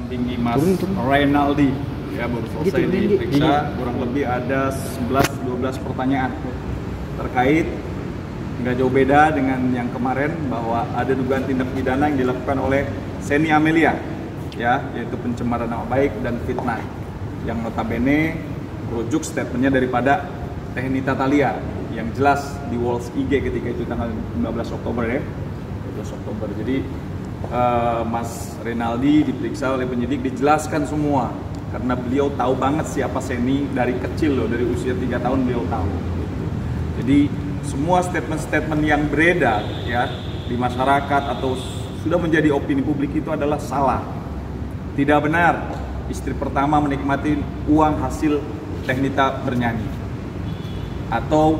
tinggi Mas Reynaldi ya, baru selesai diperiksa. Kurang lebih ada 11-12 pertanyaan terkait, nggak jauh beda dengan yang kemarin, bahwa ada dugaan tindak pidana yang dilakukan oleh Seni Amelia ya, yaitu pencemaran nama baik dan fitnah, yang notabene rujuk statementnya daripada Teh Nita Thalia yang jelas di Walls IG ketika itu tanggal 15 Oktober ya, 15 Oktober. Jadi Mas Reynaldi diperiksa oleh penyidik, dijelaskan semua karena beliau tahu banget siapa Seni dari kecil loh, dari usia 3 tahun beliau tahu. Jadi semua statement-statement yang beredar ya di masyarakat atau sudah menjadi opini publik itu adalah salah. Tidak benar istri pertama menikmati uang hasil Teh Nita bernyanyi, atau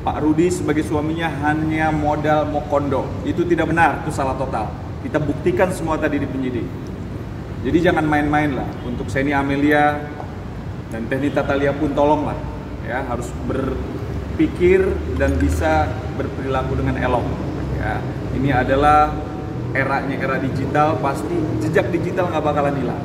Pak Rudi sebagai suaminya hanya modal mokondo. Itu tidak benar, itu salah total. Kita buktikan semua tadi di penyidik. Jadi jangan main-main lah. Untuk Seni Amelia dan Teh Nita Thalia pun tolonglah ya, harus berpikir dan bisa berperilaku dengan elok ya. Ini adalah eranya era digital, pasti jejak digital nggak bakalan hilang.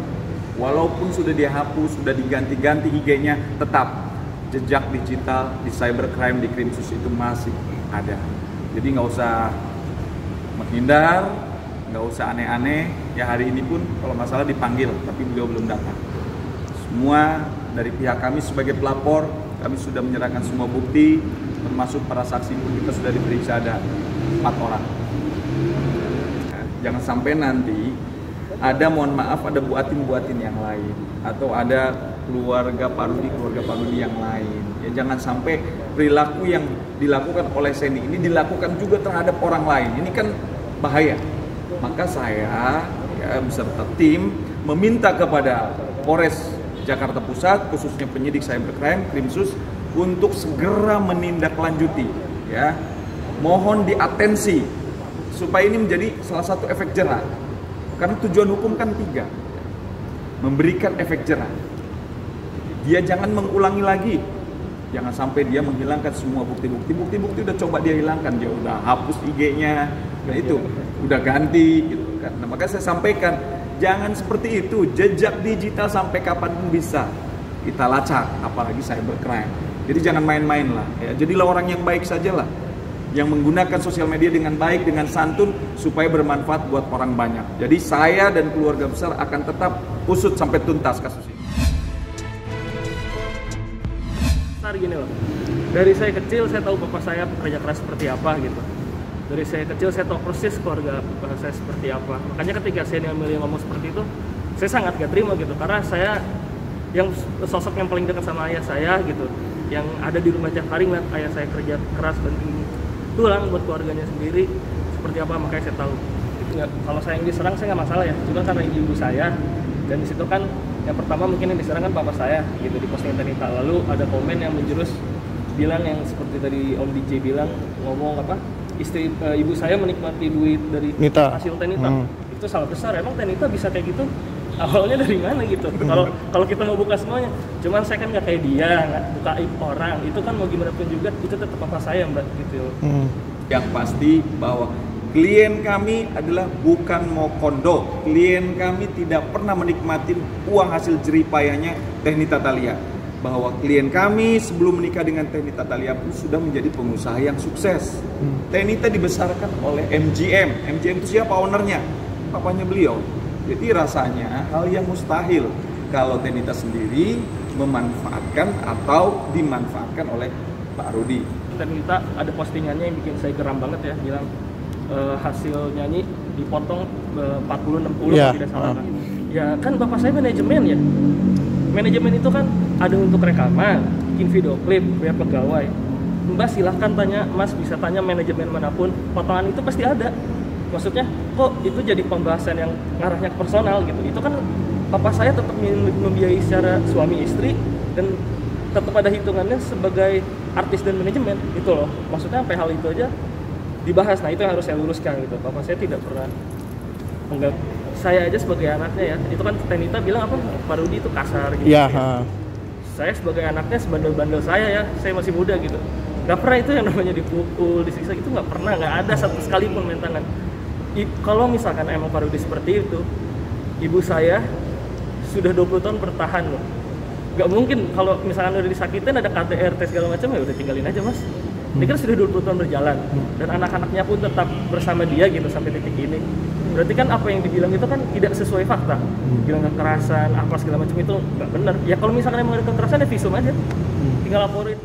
Walaupun sudah dihapus, sudah diganti-ganti IG-nya, tetap jejak digital di cybercrime, di Krimsus itu masih ada. Jadi nggak usah menghindar, nggak usah aneh-aneh. Ya hari ini pun kalau masalah dipanggil, tapi beliau belum datang. Semua dari pihak kami sebagai pelapor, kami sudah menyerahkan semua bukti, termasuk para saksi pun kita sudah diperiksa, ada 4 orang. Nah, jangan sampai nanti ada, mohon maaf, ada buatin yang lain, atau ada keluarga Pak Rudi yang lain. Ya jangan sampai perilaku yang dilakukan oleh Seni ini dilakukan juga terhadap orang lain. Ini kan bahaya. Maka saya ya, beserta tim meminta kepada Polres Jakarta Pusat, khususnya penyidik cybercrime Krimsus, untuk segera menindaklanjuti ya. Mohon diatensi supaya ini menjadi salah satu efek jerah. Karena tujuan hukum kan 3, memberikan efek jerah. Dia jangan mengulangi lagi, jangan sampai dia menghilangkan semua bukti-bukti udah coba dia hilangkan, dia udah hapus IG-nya, nah itu udah ganti gitu kan. Nah, maka saya sampaikan jangan seperti itu, jejak digital sampai kapanpun bisa kita lacak, apalagi cybercrime. Jadi jangan main-main lah ya. Jadilah orang yang baik sajalah, yang menggunakan sosial media dengan baik, dengan santun, supaya bermanfaat buat orang banyak. Jadi saya dan keluarga besar akan tetap usut sampai tuntas kasus ini. Gini loh, dari saya kecil saya tahu bapak saya pekerja keras seperti apa gitu. Dari saya kecil saya tahu persis keluarga bapak saya seperti apa. Makanya ketika Seni Amelia ngomong seperti itu, saya sangat gak terima gitu. Karena saya yang sosok yang paling dekat sama ayah saya gitu, yang ada di rumah tiap hari ngeliat ayah saya kerja keras banting tulang buat keluarganya sendiri seperti apa, makanya saya tahu. Ya, kalau saya yang diserang saya nggak masalah ya, cuma karena ibu saya, dan di situ kan yang pertama mungkin yang diserang kan papa saya gitu di postingan Teh Nita. Lalu ada komen yang menjurus bilang yang seperti tadi Om DJ bilang, ngomong apa, ibu saya menikmati duit dari Nita. hasil Teh Nita. Itu salah besar. Emang Teh Nita bisa kayak gitu? Awalnya dari mana gitu? Kalau kita mau buka semuanya, cuman saya kan nggak kayak dia, nggak buka aib orang. Itu kan mau gimana pun juga itu tetap papa saya, Mbak, gitu. Yang pasti bahwa klien kami adalah bukan mokondo. Klien kami tidak pernah menikmati uang hasil jeripayanya Teh Nita Thalia. Bahwa klien kami sebelum menikah dengan Teh Nita Thalia pun sudah menjadi pengusaha yang sukses. Teh Nita dibesarkan oleh MGM. MGM itu siapa ownernya? Papanya beliau. Jadi rasanya hal yang mustahil kalau Teh Nita sendiri memanfaatkan atau dimanfaatkan oleh Pak Rudi. Teh Nita ada postingannya yang bikin saya geram banget ya, bilang hasil nyanyi dipotong 40-60 yeah. Tidak salah kan. Ya kan bapak saya manajemen ya. Manajemen itu kan ada untuk rekaman, bikin video klip, bayar pegawai. Mbak silahkan tanya, Mas bisa tanya manajemen manapun, potongan itu pasti ada. Maksudnya kok itu jadi pembahasan yang ngarahnya ke personal gitu. Itu kan bapak saya tetap membiayai secara suami istri dan tetap ada hitungannya sebagai artis dan manajemen gitu loh. Maksudnya sampai hal itu aja dibahas. Nah itu yang harus saya luruskan gitu. Bapak saya tidak pernah mengganggu saya aja sebagai anaknya ya. Itu kan Teh Nita bilang apa, Pak Rudi itu kasar gitu. Iya. Saya sebagai anaknya sebandel-bandel saya ya, saya masih muda gitu. Gak pernah itu yang namanya dipukul, disiksa gitu, gak pernah, gak ada satu sekali pun main tangan. Kalau misalkan emang Pak Rudi seperti itu, ibu saya sudah 20 tahun bertahan loh. Gak mungkin kalau misalkan udah disakitin ada KTRT segala macam, ya udah tinggalin aja mas. Ini kan sudah 20 tahun berjalan dan anak-anaknya pun tetap bersama dia gitu sampai titik ini. Berarti kan apa yang dibilang itu kan tidak sesuai fakta. Bilang kekerasan, apa segala macam itu nggak benar. Ya kalau misalkan emang ada kekerasan ya visum aja, tinggal laporin.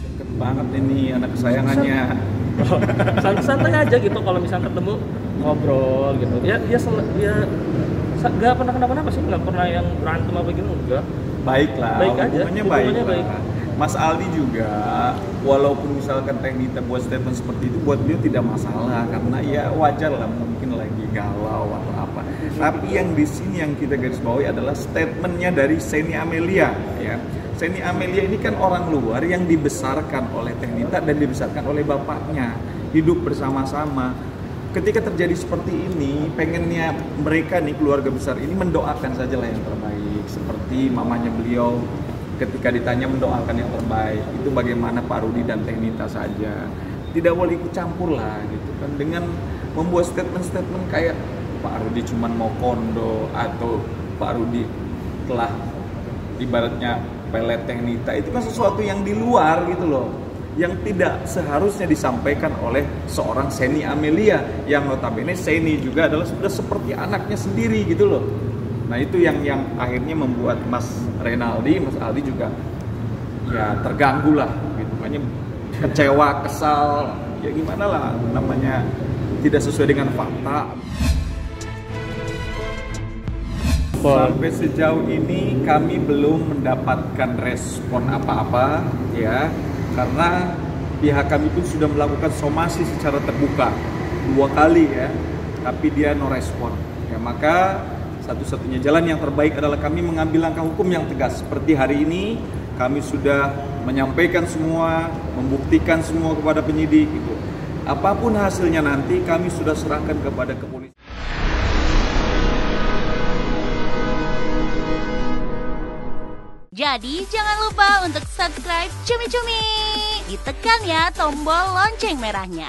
Deket banget ini anak kesayangannya. Santai aja gitu kalau misalkan ketemu ngobrol gitu. Ya nggak pernah kenapa-napa sih, nggak pernah yang berantem apa gitu, enggak. Baiklah, baik aja, hubungannya baik. Mas Aldi juga, walaupun misalkan Teh buat statement seperti itu, buat beliau tidak masalah karena ya wajar lah, mungkin lagi galau atau apa. Tapi yang di sini yang kita garis bawahi adalah statementnya dari Seni Amelia, ya. Seni Amelia ini kan orang luar yang dibesarkan oleh Teh Nita dan dibesarkan oleh bapaknya, hidup bersama-sama. Ketika terjadi seperti ini, pengennya mereka nih keluarga besar ini mendoakan sajalah yang terbaik. Seperti mamanya beliau ketika ditanya mendoakan yang terbaik. Itu bagaimana Pak Rudi dan Teh Nita saja. Tidak boleh ikut campur lah gitu kan. Dengan membuat statement-statement kayak Pak Rudi cuma mau kondo atau Pak Rudi telah ibaratnya pelet Teh Nita. Itu kan sesuatu yang di luar gitu loh, yang tidak seharusnya disampaikan oleh seorang Seni Amelia yang notabene Seni juga adalah sudah seperti anaknya sendiri gitu loh. Nah itu yang akhirnya membuat Mas Aldi juga ya terganggu lah gitu, makanya kecewa, kesal, ya gimana lah, namanya tidak sesuai dengan fakta. Sampai sejauh ini kami belum mendapatkan respon apa-apa ya. Karena pihak kami pun sudah melakukan somasi secara terbuka 2 kali ya, tapi dia no respon. Ya maka satu-satunya jalan yang terbaik adalah kami mengambil langkah hukum yang tegas. Seperti hari ini kami sudah menyampaikan semua, membuktikan semua kepada penyidik gitu. Apapun hasilnya nanti kami sudah serahkan kepada kepolisian. Jadi jangan lupa untuk subscribe Cumi Cumi. Ditekan ya tombol lonceng merahnya.